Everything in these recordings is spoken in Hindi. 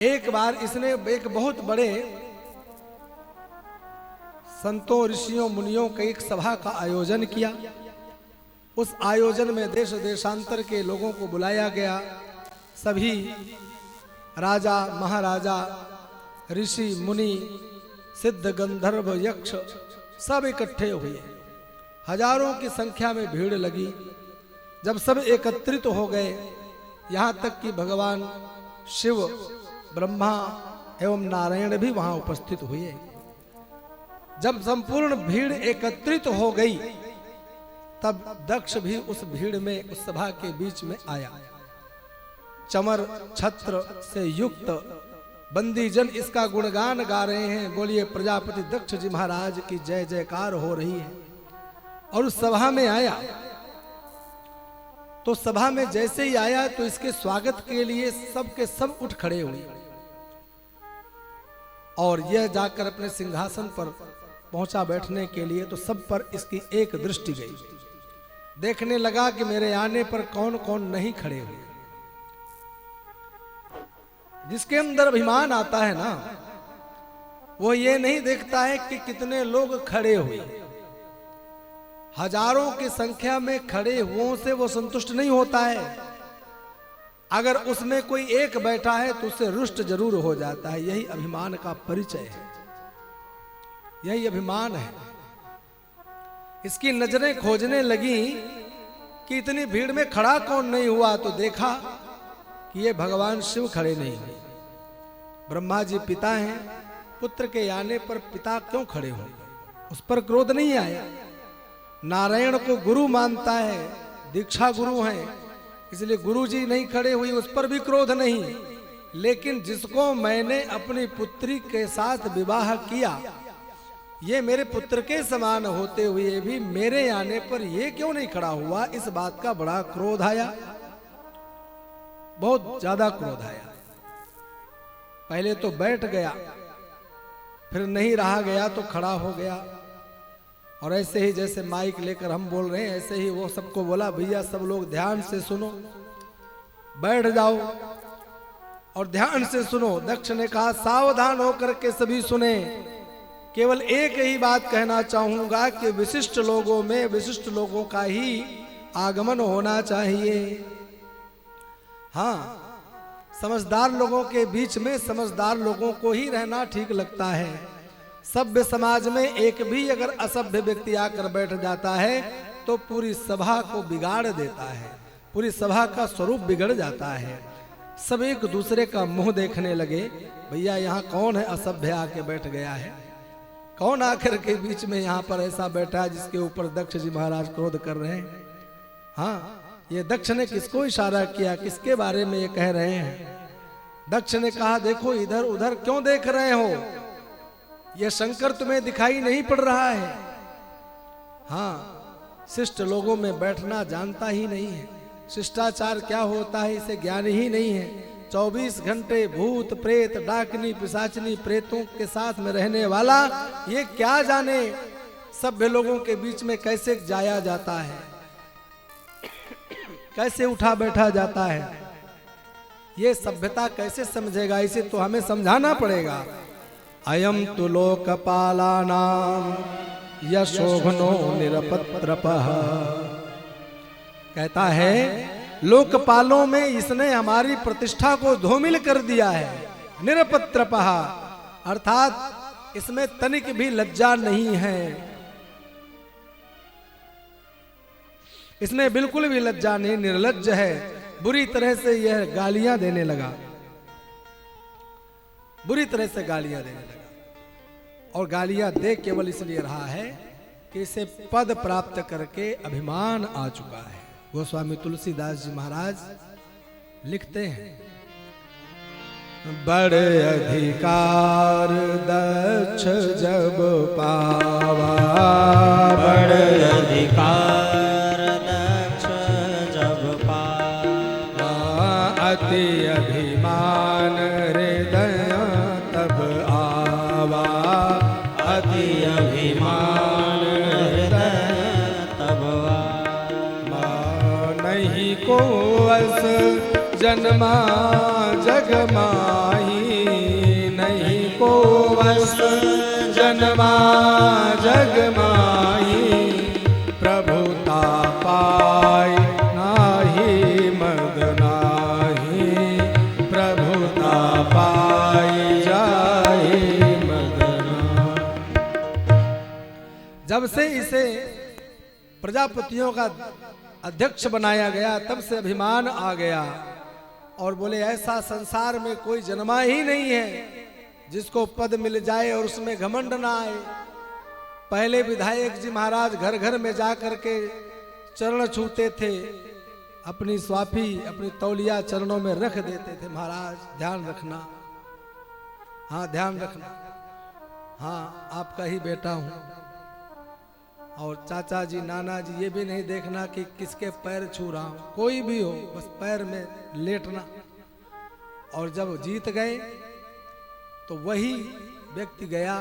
एक बार इसने एक बहुत बड़े संतों ऋषियों मुनियों की एक सभा का आयोजन किया। उस आयोजन में देश देशांतर के लोगों को बुलाया गया। सभी राजा महाराजा ऋषि मुनि सिद्ध गंधर्व यक्ष सब इकट्ठे हुए। हजारों की संख्या में भीड़ लगी। जब सब एकत्रित हो गए, यहाँ तक कि भगवान शिव ब्रह्मा एवं नारायण भी वहां उपस्थित हुए। जब संपूर्ण भीड़ एकत्रित हो गई, तब दक्ष भी उस भीड़ में, उस सभा के बीच में आया। चमर छत्र से युक्त बंदीजन इसका गुणगान गा रहे हैं। बोलिए प्रजापति दक्ष जी महाराज की जय जयकार हो रही है। और उस सभा में आया, तो सभा में जैसे ही आया तो इसके स्वागत के लिए सब के सब उठ खड़े हुए और यह जाकर अपने सिंहासन पर पहुंचा बैठने के लिए। तो सब पर इसकी एक दृष्टि गई। देखने लगा कि मेरे आने पर कौन कौन नहीं खड़े हुए। जिसके अंदर अभिमान आता है ना, वो ये नहीं देखता है कि कितने लोग खड़े हुए। हजारों की संख्या में खड़े हुओं से वो संतुष्ट नहीं होता है। अगर उसमें कोई एक बैठा है तो उससे रुष्ट जरूर हो जाता है। यही अभिमान का परिचय है, यही अभिमान है। इसकी नजरें खोजने लगी कि इतनी भीड़ में खड़ा कौन नहीं हुआ, तो देखा कि ये भगवान शिव खड़े नहीं हुए। ब्रह्मा जी पिता हैं, पुत्र के आने पर पिता क्यों खड़े होंगे? उस पर क्रोध नहीं आया। नारायण को गुरु मानता है, दीक्षा गुरु हैं, इसलिए गुरु जी नहीं खड़े हुई, उस पर भी क्रोध नहीं। लेकिन जिसको मैंने अपनी पुत्री के साथ विवाह किया, ये मेरे पुत्र के समान होते हुए भी मेरे आने पर ये क्यों नहीं खड़ा हुआ, इस बात का बड़ा क्रोध आया, बहुत ज्यादा क्रोध आया। पहले तो बैठ गया, फिर नहीं रहा गया तो खड़ा हो गया। और ऐसे ही जैसे माइक लेकर हम बोल रहे हैं, ऐसे ही वो सबको बोला, भैया सब लोग ध्यान से सुनो, बैठ जाओ और ध्यान से सुनो। दक्ष ने कहा सावधान होकर के सभी सुने। केवल एक ही बात कहना चाहूंगा कि विशिष्ट लोगों में विशिष्ट लोगों का ही आगमन होना चाहिए। हाँ, समझदार लोगों के बीच में समझदार लोगों को ही रहना ठीक लगता है। सभ्य समाज में एक भी अगर असभ्य व्यक्ति आकर बैठ जाता है तो पूरी सभा को बिगाड़ देता है, पूरी सभा का स्वरूप बिगड़ जाता है। सब एक दूसरे का मुंह देखने लगे, भैया यहाँ कौन है असभ्य आके बैठ गया है, कौन आकर के बीच में यहाँ पर ऐसा बैठा है जिसके ऊपर दक्ष जी महाराज क्रोध कर रहे हैं। हाँ, ये दक्ष ने किसको इशारा किया, किसके बारे में ये कह रहे हैं? दक्ष ने कहा देखो इधर उधर क्यों देख रहे हो, यह शंकर तुम्हें दिखाई नहीं पड़ रहा है? हाँ, शिष्ट लोगों में बैठना जानता ही नहीं है। शिष्टाचार क्या होता है इसे ज्ञान ही नहीं है। 24 घंटे भूत प्रेत डाकनी पिशाचनी प्रेतों के साथ में रहने वाला ये क्या जाने सभ्य लोगों के बीच में कैसे जाया जाता है, कैसे उठा बैठा जाता है। ये सभ्यता कैसे समझेगा, इसे तो हमें समझाना पड़ेगा। अयम तु लोकपालानां यशोघ्नो निरपत्रपः। कहता है लोकपालों में इसने हमारी प्रतिष्ठा को धूमिल कर दिया है। निरपत्रपः अर्थात इसमें तनिक भी लज्जा नहीं है, इसमें बिल्कुल भी लज्जा नहीं, निर्लज्ज है। बुरी तरह से यह गालियां देने लगा, बुरी तरह से गालियां देने लगा। और गालियां दे केवल इसलिए रहा है कि इसे पद प्राप्त करके अभिमान आ चुका है। गोस्वामी तुलसीदास जी महाराज लिखते हैं, बड़े अधिकार दक्ष जब पावा, बड़े अधिकार दक्ष जब पावा, अति अभिमान हृदय तब आवा, अति अभिमान हृदय तब आवा। नहीं को अस जन्मा जग माही, पाई जाए मदना। जब से इसे प्रजापतियों का अध्यक्ष बनाया गया तब से अभिमान आ गया और बोले ऐसा संसार में कोई जन्मा ही नहीं है जिसको पद मिल जाए और उसमें घमंड ना आए। पहले विधायक जी महाराज घर घर में जा करके चरण छूते थे, अपनी स्वाफी अपनी तौलिया चरणों में रख देते थे। महाराज ध्यान रखना, हाँ ध्यान रखना, हाँ आपका ही बेटा हूं। और चाचा जी नाना जी ये भी नहीं देखना कि किसके पैर छू रहा हूं, कोई भी हो बस पैर में लेटना। और जब जीत गए तो वही व्यक्ति गया,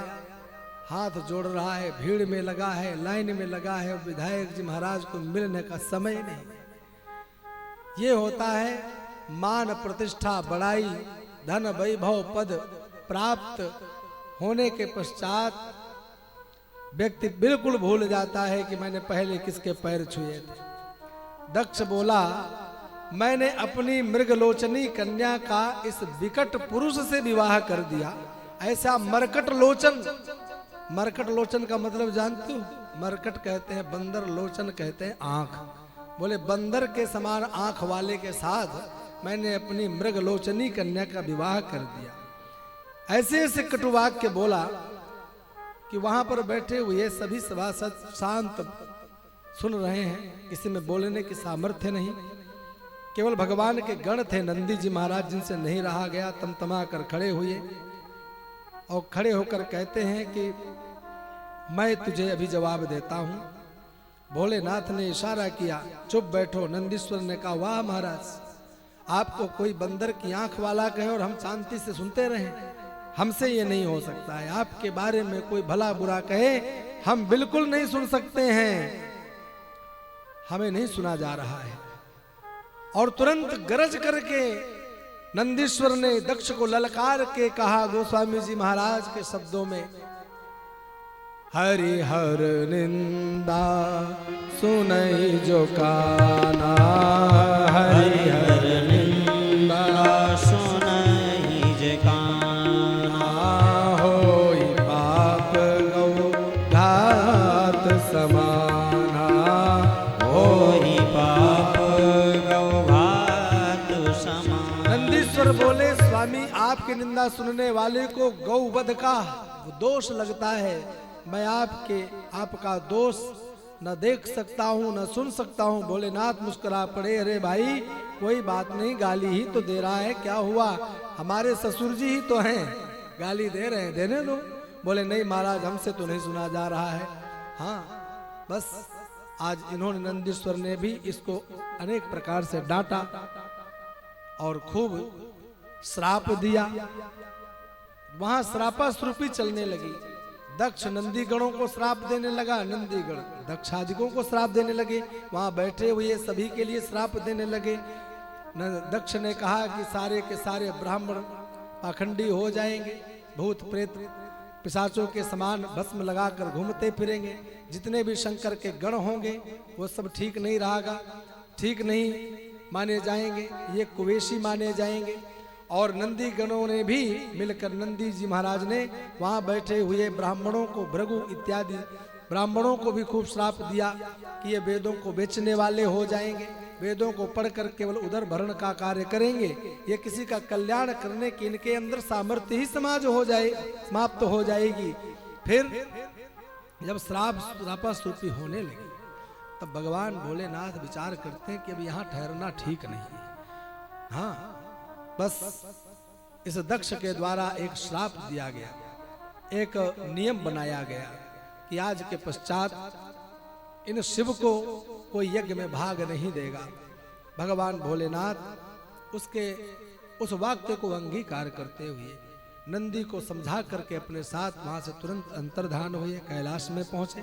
हाथ जोड़ रहा है, भीड़ में लगा है, लाइन में लगा है, विधायक जी महाराज को मिलने का समय नहीं। ये होता है मान प्रतिष्ठा बड़ाई धन वैभव पद प्राप्त होने के पश्चात व्यक्ति बिल्कुल भूल जाता है कि मैंने पहले किसके पैर छुए थे। दक्ष बोला मैंने अपनी मृगलोचनी कन्या का इस विकट पुरुष से विवाह कर दिया। ऐसा मरकट लोचन, मरकट लोचन का मतलब जानते हो? मरकट कहते हैं बंदर, लोचन कहते हैं आंख। बोले बंदर के समान आंख वाले के साथ मैंने अपनी मृगलोचनी कन्या का विवाह कर दिया। ऐसे ऐसे कटुवाक्य बोला कि वहां पर बैठे हुए सभी सभासद शांत सुन रहे हैं, किसी में बोलने की सामर्थ्य नहीं। केवल भगवान के गण थे नंदी जी महाराज जिनसे नहीं रहा गया, तमतमा कर खड़े हुए और खड़े होकर कहते हैं कि मैं तुझे अभी जवाब देता हूं। भोलेनाथ ने इशारा किया चुप बैठो। नंदीश्वर ने कहा वाह महाराज, आपको कोई बंदर की आंख वाला कहे और हम शांति से सुनते रहें, हमसे ये नहीं हो सकता है। आपके बारे में कोई भला बुरा कहे हम बिल्कुल नहीं सुन सकते हैं, हमें नहीं सुना जा रहा है। और तुरंत गरज करके नंदीश्वर ने दक्ष को ललकार के कहा गोस्वामी जी महाराज के शब्दों में, हरि हर निंदा सुनई जो काना, हरि हर निंदा सुनई जे काना, होई पाप गौ घात समाना, होई पाप गौ घात समान। नंदीश्वर बोले स्वामी आपकी निंदा सुनने वाले को गौवध का दोष लगता है, मैं आपका दोष न देख सकता हूँ न सुन सकता हूँ। भोलेनाथ मुस्कुरा पड़े, अरे भाई कोई बात नहीं, गाली ही तो दे रहा है, क्या हुआ, हमारे ससुर जी ही तो हैं, गाली दे रहे हैं, देने दो। बोले नहीं महाराज हमसे तो नहीं सुना जा रहा है। हाँ बस आज इन्होंने नंदीश्वर ने भी इसको अनेक प्रकार से डांटा और खूब श्राप दिया। वहां श्रापाश्रुपी चलने लगी। दक्ष नंदी गणों को श्राप देने लगा, नंदी गण दक्षादिकों को श्राप देने लगे, वहां बैठे हुए सभी के लिए श्राप देने लगे। दक्ष ने कहा कि सारे के सारे ब्राह्मण पाखंडी हो जाएंगे, भूत प्रेत पिशाचों के समान भस्म लगाकर घूमते फिरेंगे, जितने भी शंकर के गण होंगे वो सब ठीक नहीं रहेगा, ठीक नहीं माने जाएंगे, ये कुवैशी माने जाएंगे। और नंदी गणों ने भी मिलकर नंदी जी महाराज ने वहां बैठे हुए ब्राह्मणों को, भृगु इत्यादि ब्राह्मणों को भी खूब श्राप दिया कि ये वेदों को बेचने वाले हो जाएंगे, वेदों को पढ़कर केवल उधर भरण का कार्य करेंगे, ये किसी का कल्याण करने की इनके अंदर सामर्थ्य ही समाज हो जाए समाप्त हो जाएगी। फिर जब श्रापाश्रुपी होने लगी तब भगवान भोलेनाथ विचार करते हैं कि अब यहाँ ठहरना ठीक नहीं है। हाँ बस इस दक्ष के द्वारा एक श्राप दिया गया, एक नियम बनाया गया कि आज के पश्चात इन शिव को कोई यज्ञ में भाग नहीं देगा। भगवान भोलेनाथ उस वाक्य को अंगीकार करते हुए नंदी को समझा करके अपने साथ वहां से तुरंत अंतर्धान हुए, कैलाश में पहुंचे।